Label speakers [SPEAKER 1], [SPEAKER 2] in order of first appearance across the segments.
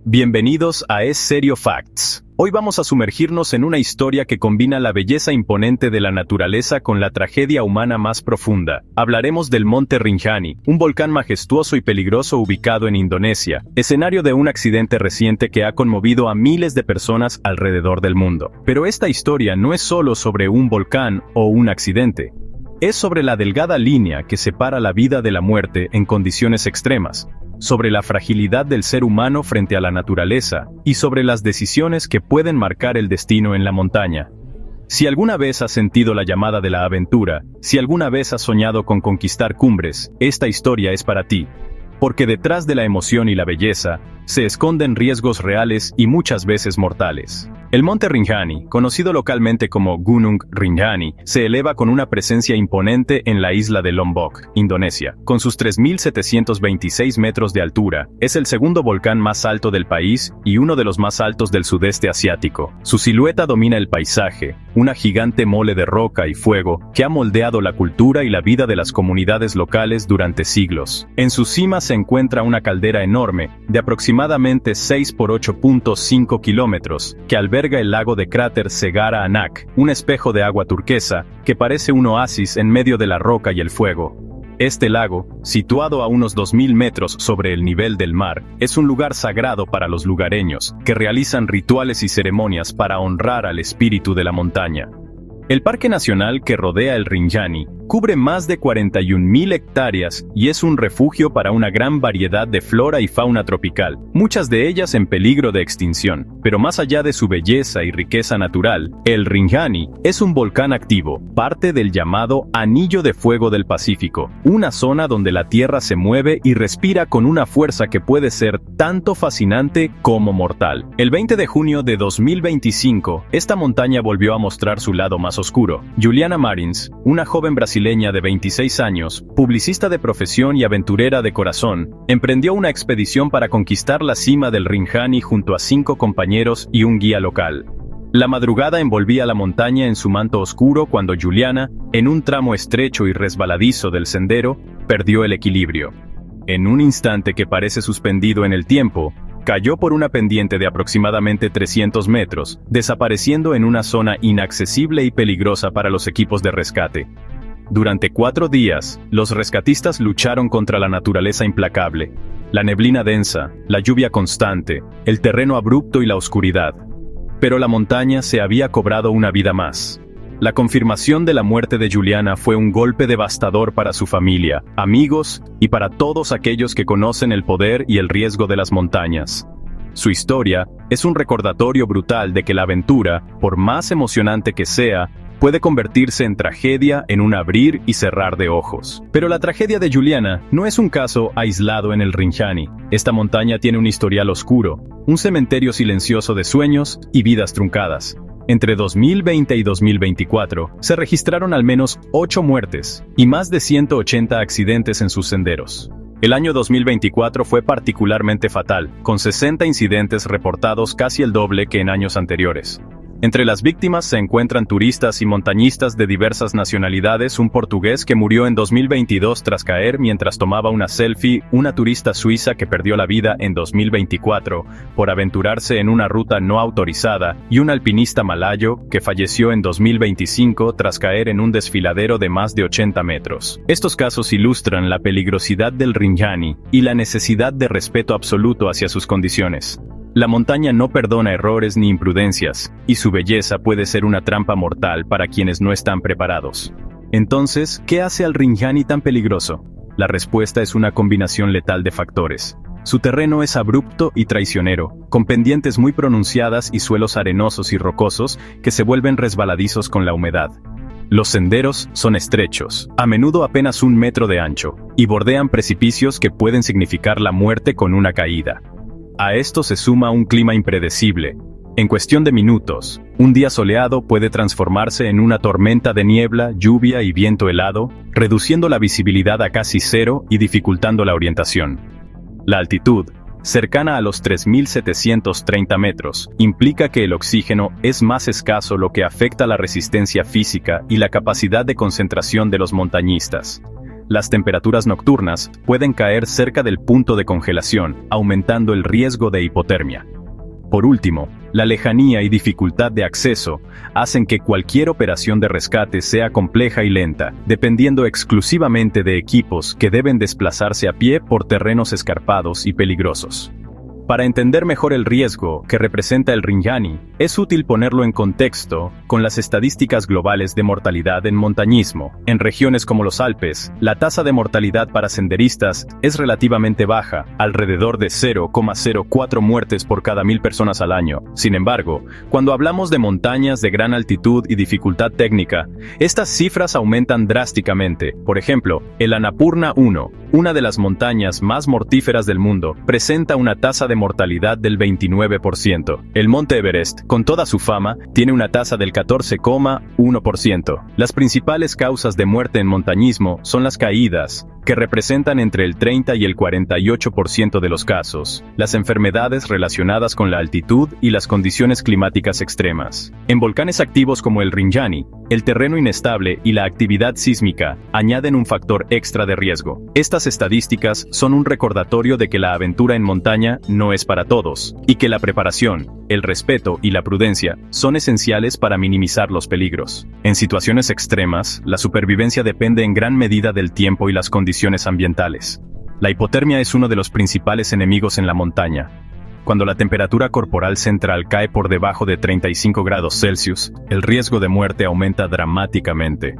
[SPEAKER 1] Bienvenidos a Es Serio Facts. Hoy vamos a sumergirnos en una historia que combina la belleza imponente de la naturaleza con la tragedia humana más profunda. Hablaremos del Monte Rinjani, un volcán majestuoso y peligroso ubicado en Indonesia, escenario de un accidente reciente que ha conmovido a miles de personas alrededor del mundo. Pero esta historia no es solo sobre un volcán o un accidente. Es sobre la delgada línea que separa la vida de la muerte en condiciones extremas, sobre la fragilidad del ser humano frente a la naturaleza, y sobre las decisiones que pueden marcar el destino en la montaña. Si alguna vez has sentido la llamada de la aventura, si alguna vez has soñado con conquistar cumbres, esta historia es para ti. Porque detrás de la emoción y la belleza, se esconden riesgos reales y muchas veces mortales. El Monte Rinjani, conocido localmente como Gunung Rinjani, se eleva con una presencia imponente en la isla de Lombok, Indonesia. Con sus 3.726 metros de altura, es el segundo volcán más alto del país y uno de los más altos del sudeste asiático. Su silueta domina el paisaje, una gigante mole de roca y fuego que ha moldeado la cultura y la vida de las comunidades locales durante siglos. En su cima se encuentra una caldera enorme, de aproximadamente 6 por 8.5 kilómetros, que alberga el lago de cráter Segara Anak, un espejo de agua turquesa, que parece un oasis en medio de la roca y el fuego. Este lago, situado a unos 2.000 metros sobre el nivel del mar, es un lugar sagrado para los lugareños, que realizan rituales y ceremonias para honrar al espíritu de la montaña. El Parque Nacional que rodea el Rinjani cubre más de 41.000 hectáreas y es un refugio para una gran variedad de flora y fauna tropical, muchas de ellas en peligro de extinción. Pero más allá de su belleza y riqueza natural, el Rinjani es un volcán activo, parte del llamado Anillo de Fuego del Pacífico, una zona donde la Tierra se mueve y respira con una fuerza que puede ser tanto fascinante como mortal. El 20 de junio de 2025, esta montaña volvió a mostrar su lado más oscuro. Juliana Marins, una joven brasileña de 26 años, publicista de profesión y aventurera de corazón, emprendió una expedición para conquistar la cima del Rinjani junto a 5 compañeros y un guía local. La madrugada envolvía la montaña en su manto oscuro cuando Juliana, en un tramo estrecho y resbaladizo del sendero, perdió el equilibrio. En un instante que parece suspendido en el tiempo, cayó por una pendiente de aproximadamente 300 metros, desapareciendo en una zona inaccesible y peligrosa para los equipos de rescate. Durante 4 días, los rescatistas lucharon contra la naturaleza implacable, la neblina densa, la lluvia constante, el terreno abrupto y la oscuridad. Pero la montaña se había cobrado una vida más. La confirmación de la muerte de Juliana fue un golpe devastador para su familia, amigos y para todos aquellos que conocen el poder y el riesgo de las montañas. Su historia es un recordatorio brutal de que la aventura, por más emocionante que sea, puede convertirse en tragedia en un abrir y cerrar de ojos. Pero la tragedia de Juliana no es un caso aislado en el Rinjani. Esta montaña tiene un historial oscuro, un cementerio silencioso de sueños y vidas truncadas. Entre 2020 y 2024, se registraron al menos 8 muertes y más de 180 accidentes en sus senderos. El año 2024 fue particularmente fatal, con 60 incidentes reportados, casi el doble que en años anteriores. Entre las víctimas se encuentran turistas y montañistas de diversas nacionalidades, un portugués que murió en 2022 tras caer mientras tomaba una selfie, una turista suiza que perdió la vida en 2024 por aventurarse en una ruta no autorizada y un alpinista malayo que falleció en 2025 tras caer en un desfiladero de más de 80 metros. Estos casos ilustran la peligrosidad del Rinjani y la necesidad de respeto absoluto hacia sus condiciones. La montaña no perdona errores ni imprudencias, y su belleza puede ser una trampa mortal para quienes no están preparados. Entonces, ¿qué hace al Rinjani tan peligroso? La respuesta es una combinación letal de factores. Su terreno es abrupto y traicionero, con pendientes muy pronunciadas y suelos arenosos y rocosos que se vuelven resbaladizos con la humedad. Los senderos son estrechos, a menudo apenas 1 metro de ancho, y bordean precipicios que pueden significar la muerte con una caída. A esto se suma un clima impredecible. En cuestión de minutos, un día soleado puede transformarse en una tormenta de niebla, lluvia y viento helado, reduciendo la visibilidad a casi cero y dificultando la orientación. La altitud, cercana a los 3.730 metros, implica que el oxígeno es más escaso, lo que afecta la resistencia física y la capacidad de concentración de los montañistas. las temperaturas nocturnas pueden caer cerca del punto de congelación, aumentando el riesgo de hipotermia. Por último, la lejanía y dificultad de acceso hacen que cualquier operación de rescate sea compleja y lenta, dependiendo exclusivamente de equipos que deben desplazarse a pie por terrenos escarpados y peligrosos. Para entender mejor el riesgo que representa el Rinjani, es útil ponerlo en contexto con las estadísticas globales de mortalidad en montañismo. En regiones como los Alpes, la tasa de mortalidad para senderistas es relativamente baja, alrededor de 0,04 muertes por cada 1000 personas al año. Sin embargo, cuando hablamos de montañas de gran altitud y dificultad técnica, estas cifras aumentan drásticamente. Por ejemplo, el Annapurna 1, una de las montañas más mortíferas del mundo, presenta una tasa de mortalidad del 29%. El Monte Everest, con toda su fama, tiene una tasa del 14,1%. Las principales causas de muerte en montañismo son las caídas, que representan entre el 30 y el 48% de los casos, las enfermedades relacionadas con la altitud y las condiciones climáticas extremas. En volcanes activos como el Rinjani, el terreno inestable y la actividad sísmica añaden un factor extra de riesgo. Estas estadísticas son un recordatorio de que la aventura en montaña no es para todos, y que la preparación, el respeto y la prudencia son esenciales para minimizar los peligros. En situaciones extremas, la supervivencia depende en gran medida del tiempo y las condiciones ambientales. La hipotermia es uno de los principales enemigos en la montaña. Cuando la temperatura corporal central cae por debajo de 35 grados Celsius, el riesgo de muerte aumenta dramáticamente.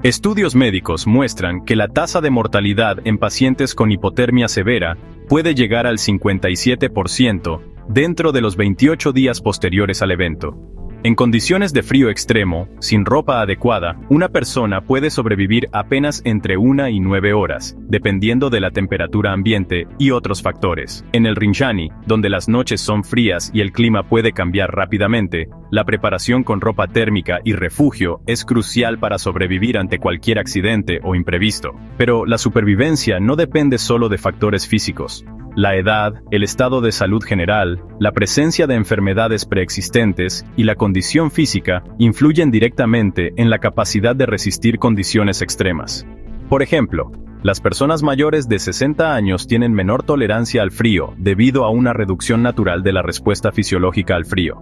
[SPEAKER 1] Estudios médicos muestran que la tasa de mortalidad en pacientes con hipotermia severa puede llegar al 57% dentro de los 28 días posteriores al evento. En condiciones de frío extremo, sin ropa adecuada, una persona puede sobrevivir apenas entre 1 y 9 horas, dependiendo de la temperatura ambiente y otros factores. En el Rinjani, donde las noches son frías y el clima puede cambiar rápidamente, la preparación con ropa térmica y refugio es crucial para sobrevivir ante cualquier accidente o imprevisto. Pero la supervivencia no depende solo de factores físicos. La edad, el estado de salud general, la presencia de enfermedades preexistentes y la condición física influyen directamente en la capacidad de resistir condiciones extremas. Por ejemplo, las personas mayores de 60 años tienen menor tolerancia al frío debido a una reducción natural de la respuesta fisiológica al frío.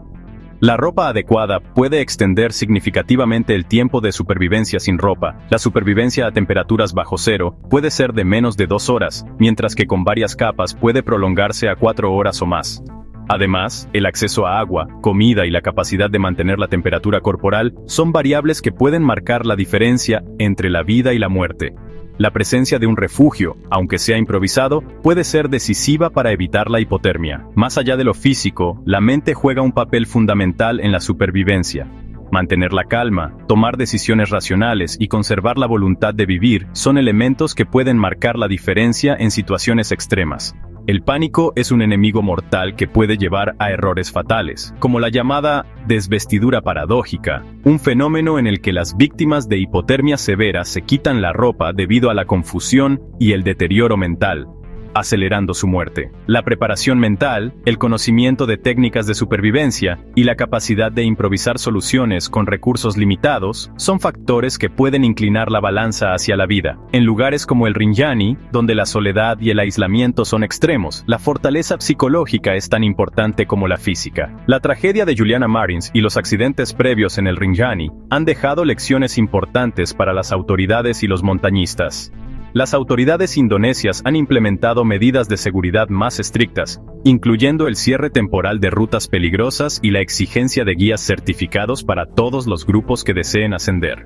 [SPEAKER 1] La ropa adecuada puede extender significativamente el tiempo de supervivencia sin ropa. La supervivencia a temperaturas bajo cero puede ser de menos de 2 horas, mientras que con varias capas puede prolongarse a 4 horas o más. Además, el acceso a agua, comida y la capacidad de mantener la temperatura corporal son variables que pueden marcar la diferencia entre la vida y la muerte. La presencia de un refugio, aunque sea improvisado, puede ser decisiva para evitar la hipotermia. Más allá de lo físico, la mente juega un papel fundamental en la supervivencia. Mantener la calma, tomar decisiones racionales y conservar la voluntad de vivir son elementos que pueden marcar la diferencia en situaciones extremas. El pánico es un enemigo mortal que puede llevar a errores fatales, como la llamada desvestidura paradójica, un fenómeno en el que las víctimas de hipotermia severa se quitan la ropa debido a la confusión y el deterioro mental, acelerando su muerte. La preparación mental, el conocimiento de técnicas de supervivencia y la capacidad de improvisar soluciones con recursos limitados son factores que pueden inclinar la balanza hacia la vida. En lugares como el Rinjani, donde la soledad y el aislamiento son extremos, la fortaleza psicológica es tan importante como la física. La tragedia de Juliana Marins y los accidentes previos en el Rinjani han dejado lecciones importantes para las autoridades y los montañistas. Las autoridades indonesias han implementado medidas de seguridad más estrictas, incluyendo el cierre temporal de rutas peligrosas y la exigencia de guías certificados para todos los grupos que deseen ascender.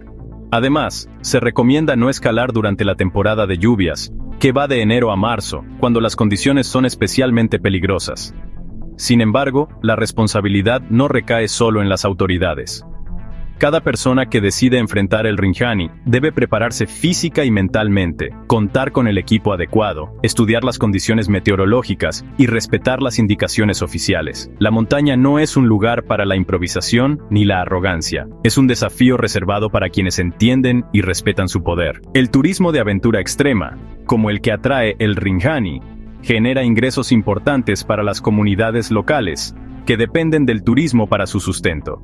[SPEAKER 1] Además, se recomienda no escalar durante la temporada de lluvias, que va de enero a marzo, cuando las condiciones son especialmente peligrosas. Sin embargo, la responsabilidad no recae solo en las autoridades. Cada persona que decide enfrentar el Rinjani debe prepararse física y mentalmente, contar con el equipo adecuado, estudiar las condiciones meteorológicas y respetar las indicaciones oficiales. La montaña no es un lugar para la improvisación ni la arrogancia. Es un desafío reservado para quienes entienden y respetan su poder. El turismo de aventura extrema, como el que atrae el Rinjani, genera ingresos importantes para las comunidades locales, que dependen del turismo para su sustento.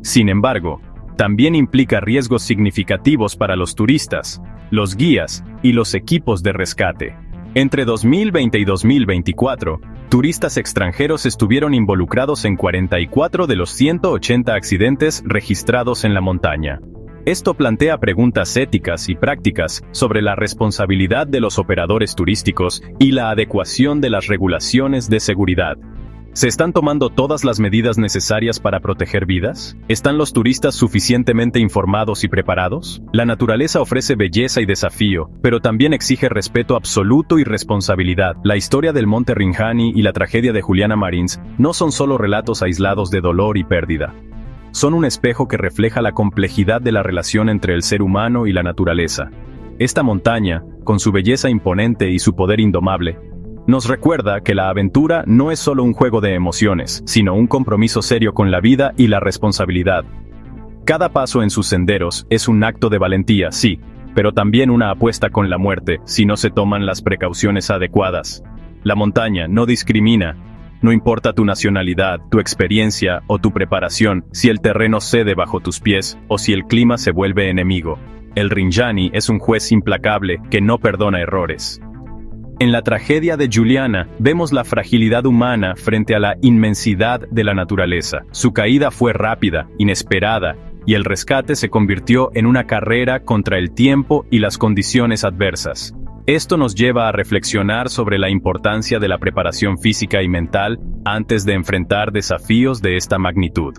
[SPEAKER 1] Sin embargo, también implica riesgos significativos para los turistas, los guías y los equipos de rescate. Entre 2020 y 2024, turistas extranjeros estuvieron involucrados en 44 de los 180 accidentes registrados en la montaña. Esto plantea preguntas éticas y prácticas sobre la responsabilidad de los operadores turísticos y la adecuación de las regulaciones de seguridad. ¿Se están tomando todas las medidas necesarias para proteger vidas? ¿Están los turistas suficientemente informados y preparados? La naturaleza ofrece belleza y desafío, pero también exige respeto absoluto y responsabilidad. La historia del Monte Rinjani y la tragedia de Juliana Marins no son solo relatos aislados de dolor y pérdida. Son un espejo que refleja la complejidad de la relación entre el ser humano y la naturaleza. Esta montaña, con su belleza imponente y su poder indomable, nos recuerda que la aventura no es solo un juego de emociones, sino un compromiso serio con la vida y la responsabilidad. Cada paso en sus senderos es un acto de valentía, sí, pero también una apuesta con la muerte si no se toman las precauciones adecuadas. La montaña no discrimina. No importa tu nacionalidad, tu experiencia o tu preparación, si el terreno cede bajo tus pies o si el clima se vuelve enemigo. El Rinjani es un juez implacable que no perdona errores. En la tragedia de Juliana, vemos la fragilidad humana frente a la inmensidad de la naturaleza. Su caída fue rápida, inesperada, y el rescate se convirtió en una carrera contra el tiempo y las condiciones adversas. Esto nos lleva a reflexionar sobre la importancia de la preparación física y mental antes de enfrentar desafíos de esta magnitud.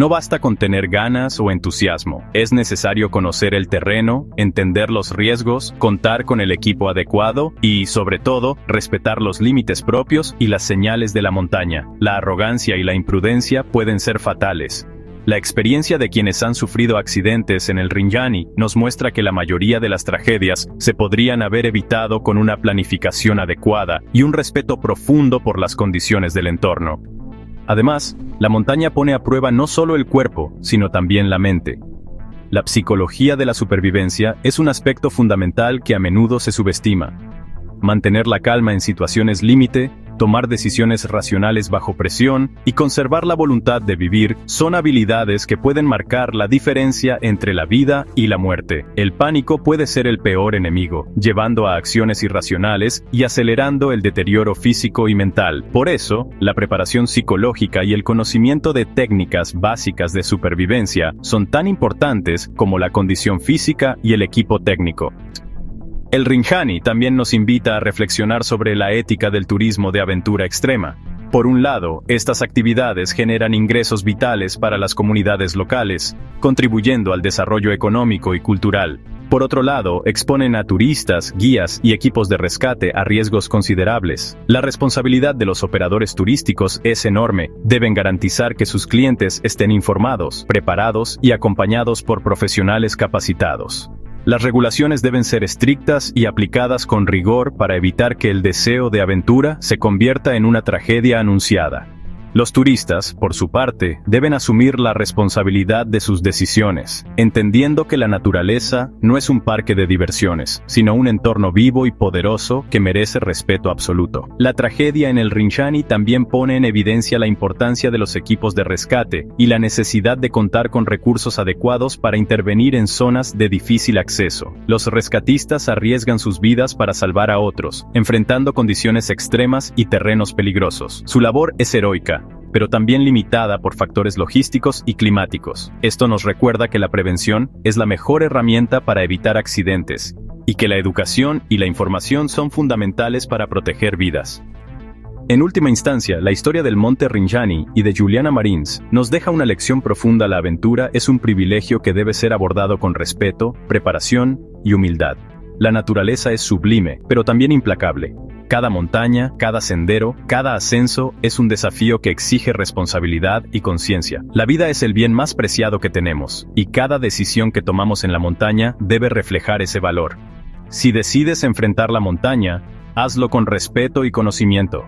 [SPEAKER 1] No basta con tener ganas o entusiasmo, es necesario conocer el terreno, entender los riesgos, contar con el equipo adecuado y, sobre todo, respetar los límites propios y las señales de la montaña. La arrogancia y la imprudencia pueden ser fatales. La experiencia de quienes han sufrido accidentes en el Rinjani nos muestra que la mayoría de las tragedias se podrían haber evitado con una planificación adecuada y un respeto profundo por las condiciones del entorno. Además, la montaña pone a prueba no solo el cuerpo, sino también la mente. La psicología de la supervivencia es un aspecto fundamental que a menudo se subestima. Mantener la calma en situaciones límite, tomar decisiones racionales bajo presión y conservar la voluntad de vivir son habilidades que pueden marcar la diferencia entre la vida y la muerte. El pánico puede ser el peor enemigo, llevando a acciones irracionales y acelerando el deterioro físico y mental. Por eso, la preparación psicológica y el conocimiento de técnicas básicas de supervivencia son tan importantes como la condición física y el equipo técnico. El Rinjani también nos invita a reflexionar sobre la ética del turismo de aventura extrema. Por un lado, estas actividades generan ingresos vitales para las comunidades locales, contribuyendo al desarrollo económico y cultural. Por otro lado, exponen a turistas, guías y equipos de rescate a riesgos considerables. La responsabilidad de los operadores turísticos es enorme. Deben garantizar que sus clientes estén informados, preparados y acompañados por profesionales capacitados. Las regulaciones deben ser estrictas y aplicadas con rigor para evitar que el deseo de aventura se convierta en una tragedia anunciada. Los turistas, por su parte, deben asumir la responsabilidad de sus decisiones, entendiendo que la naturaleza no es un parque de diversiones, sino un entorno vivo y poderoso que merece respeto absoluto. La tragedia en el Rinjani también pone en evidencia la importancia de los equipos de rescate y la necesidad de contar con recursos adecuados para intervenir en zonas de difícil acceso. Los rescatistas arriesgan sus vidas para salvar a otros, enfrentando condiciones extremas y terrenos peligrosos. Su labor es heroica, pero también limitada por factores logísticos y climáticos. Esto nos recuerda que la prevención es la mejor herramienta para evitar accidentes, y que la educación y la información son fundamentales para proteger vidas. En última instancia, la historia del Monte Rinjani y de Juliana Marins nos deja una lección profunda. La aventura es un privilegio que debe ser abordado con respeto, preparación y humildad. La naturaleza es sublime, pero también implacable. Cada montaña, cada sendero, cada ascenso es un desafío que exige responsabilidad y conciencia. La vida es el bien más preciado que tenemos, y cada decisión que tomamos en la montaña debe reflejar ese valor. Si decides enfrentar la montaña, hazlo con respeto y conocimiento.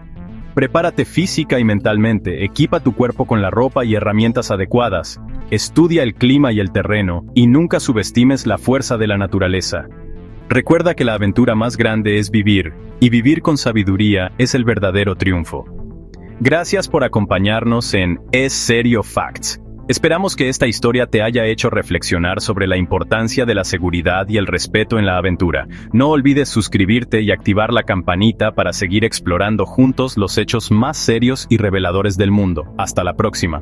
[SPEAKER 1] Prepárate física y mentalmente, equipa tu cuerpo con la ropa y herramientas adecuadas, estudia el clima y el terreno, y nunca subestimes la fuerza de la naturaleza. Recuerda que la aventura más grande es vivir, y vivir con sabiduría es el verdadero triunfo. Gracias por acompañarnos en Es Serio Facts. Esperamos que esta historia te haya hecho reflexionar sobre la importancia de la seguridad y el respeto en la aventura. No olvides suscribirte y activar la campanita para seguir explorando juntos los hechos más serios y reveladores del mundo. Hasta la próxima.